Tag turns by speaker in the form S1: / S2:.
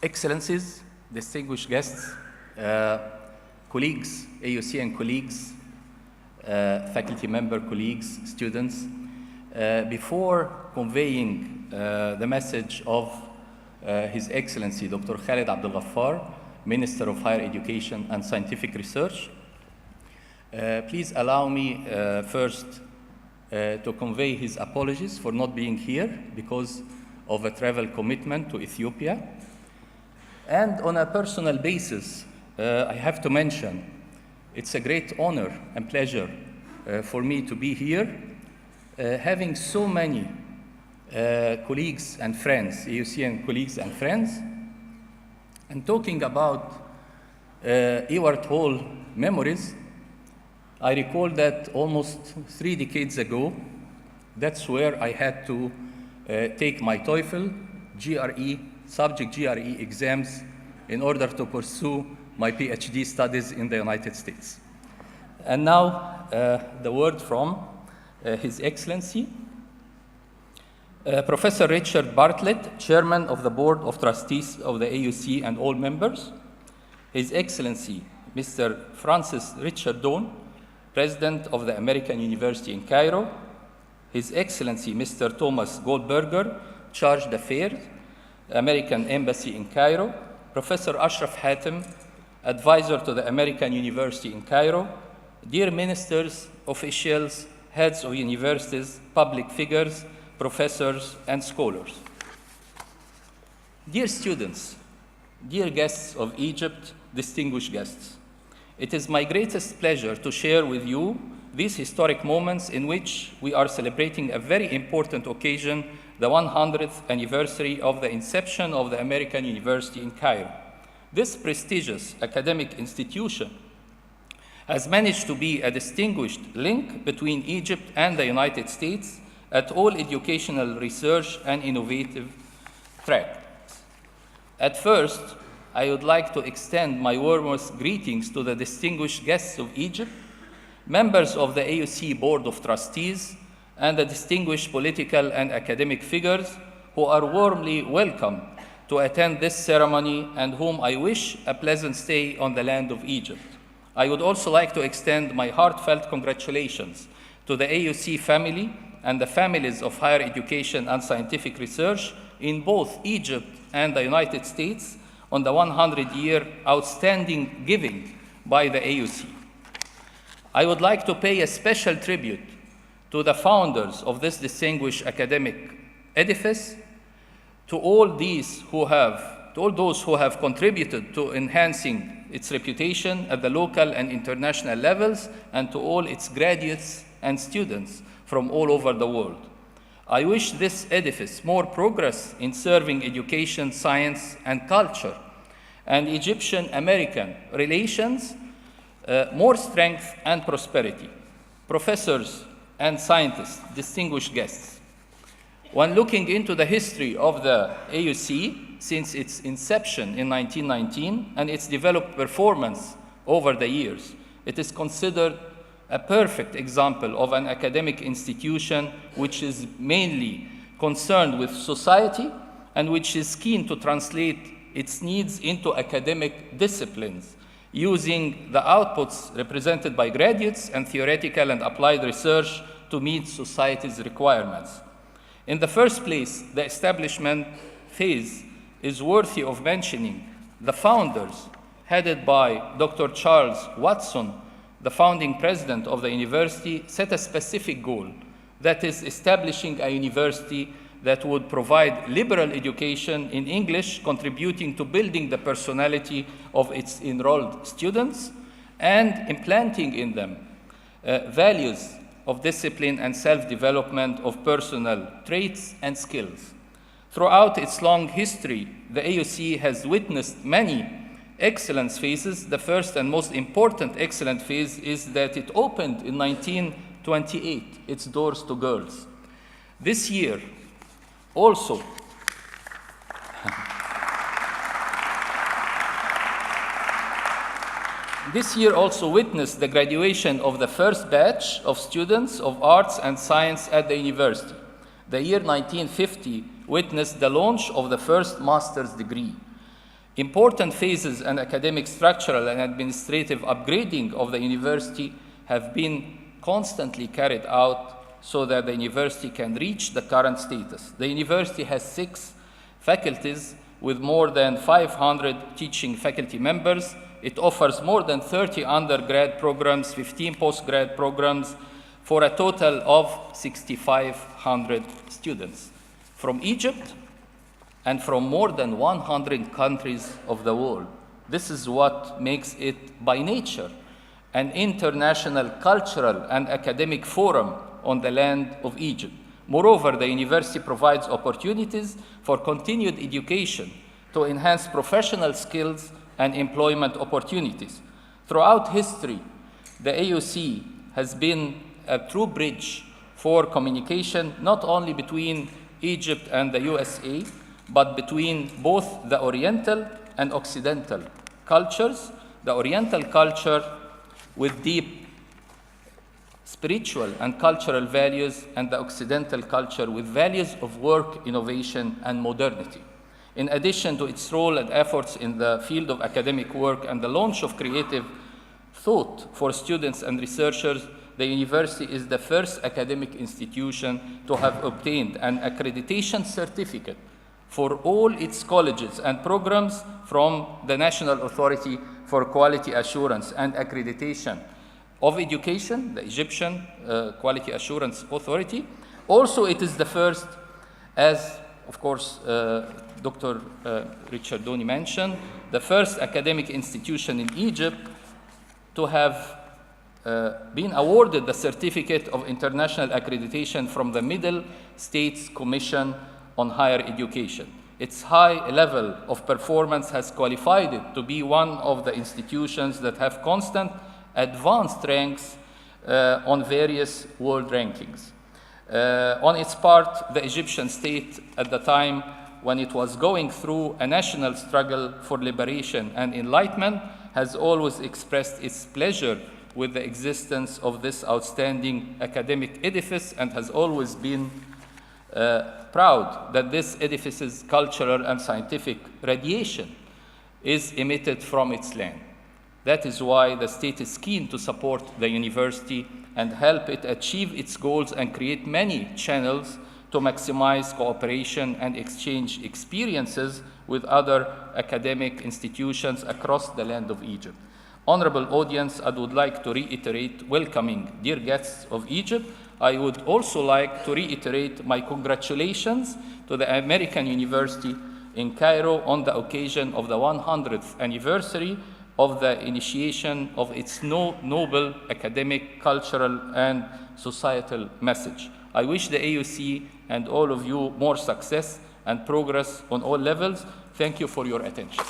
S1: Excellencies, distinguished guests, colleagues, AUC and colleagues, faculty member colleagues, students, before conveying the message of His Excellency Dr. Khaled Abdel-Ghaffar, Minister of Higher Education and Scientific Research, please allow me first to convey his apologies for not being here because of a travel commitment to Ethiopia. And on a personal basis, I have to mention, it's a great honor and pleasure for me to be here, having so many colleagues and friends, AUC and colleagues and friends, and talking about Ewart Hall memories. I recall that almost 3 decades ago, that's where I had to take my TOEFL, GRE, subject GRE exams in order to pursue my PhD studies in the United States. And now the word from His Excellency, Professor Richard Bartlett, Chairman of the Board of Trustees of the AUC and all members, His Excellency, Mr. Francis Richard Doan, President of the American University in Cairo, His Excellency, Mr. Thomas Goldberger, Charge d'Affaires, American Embassy in Cairo, Professor Ashraf Hatem, Advisor to the American University in Cairo, dear ministers, officials, heads of universities, public figures, professors, and scholars. Dear students, dear guests of Egypt, distinguished guests, it is my greatest pleasure to share with you these historic moments in which we are celebrating a very important occasion, the 100th anniversary of the inception of the American University in Cairo. This prestigious academic institution has managed to be a distinguished link between Egypt and the United States at all educational research and innovative tracks. At first, I would like to extend my warmest greetings to the distinguished guests of Egypt, members of the AUC Board of Trustees, and the distinguished political and academic figures who are warmly welcome to attend this ceremony and whom I wish a pleasant stay on the land of Egypt. I would also like to extend my heartfelt congratulations to the AUC family and the families of higher education and scientific research in both Egypt and the United States on the 100-year outstanding giving by the AUC. I would like to pay a special tribute to the founders of this distinguished academic edifice, to all those who have contributed to enhancing its reputation at the local and international levels, and to all its graduates and students from all over the world. I wish this edifice more progress in serving education, science, and culture, and Egyptian-American relations, more strength and prosperity. Professors and scientists, distinguished guests, when looking into the history of the AUC since its inception in 1919 and its developed performance over the years, it is considered a perfect example of an academic institution which is mainly concerned with society and which is keen to translate its needs into academic disciplines, using the outputs represented by graduates and theoretical and applied research to meet society's requirements. In the first place, the establishment phase is worthy of mentioning. The founders, headed by Dr. Charles Watson, the founding president of the university, set a specific goal, that is establishing a university that would provide liberal education in English, contributing to building the personality of its enrolled students and implanting in them values of discipline and self-development of personal traits and skills. Throughout its long history, the AUC has witnessed many excellence phases. The first and most important excellent phase is that it opened in 1928 its doors to girls. This year also witnessed the graduation of the first batch of students of arts and science at the university. The year 1950 witnessed the launch of the first master's degree. Important phases and academic, structural, and administrative upgrading of the university have been constantly carried out so that the university can reach the current status. The university has 6 faculties with more than 500 teaching faculty members. It offers more than 30 undergrad programs, 15 postgrad programs, for a total of 6,500 students from Egypt and from more than 100 countries of the world. This is what makes it, by nature, an international cultural and academic forum on the land of Egypt. Moreover, the university provides opportunities for continued education to enhance professional skills and employment opportunities. Throughout history, the AUC has been a true bridge for communication, not only between Egypt and the USA, but between both the Oriental and Occidental cultures. The Oriental culture with deep spiritual and cultural values, and the Occidental culture with values of work, innovation, and modernity. In addition to its role and efforts in the field of academic work and the launch of creative thought for students and researchers, the university is the first academic institution to have obtained an accreditation certificate for all its colleges and programs from the National Authority for Quality Assurance and Accreditation of Education, the Egyptian Quality Assurance Authority. Also, it is the first, as of course Dr. Richard Doni mentioned, the first academic institution in Egypt to have been awarded the Certificate of International Accreditation from the Middle States Commission on Higher Education. Its high level of performance has qualified it to be one of the institutions that have constant advanced ranks on various world rankings. On its part, the Egyptian state at the time when it was going through a national struggle for liberation and enlightenment has always expressed its pleasure with the existence of this outstanding academic edifice and has always been proud that this edifice's cultural and scientific radiation is emitted from its land. That is why the state is keen to support the university and help it achieve its goals and create many channels to maximize cooperation and exchange experiences with other academic institutions across the land of Egypt. Honorable audience, I would like to reiterate welcoming dear guests of Egypt. I would also like to reiterate my congratulations to the American University in Cairo on the occasion of the 100th anniversary of the initiation of its noble academic, cultural, and societal message. I wish the AUC and all of you more success and progress on all levels. Thank you for your attention.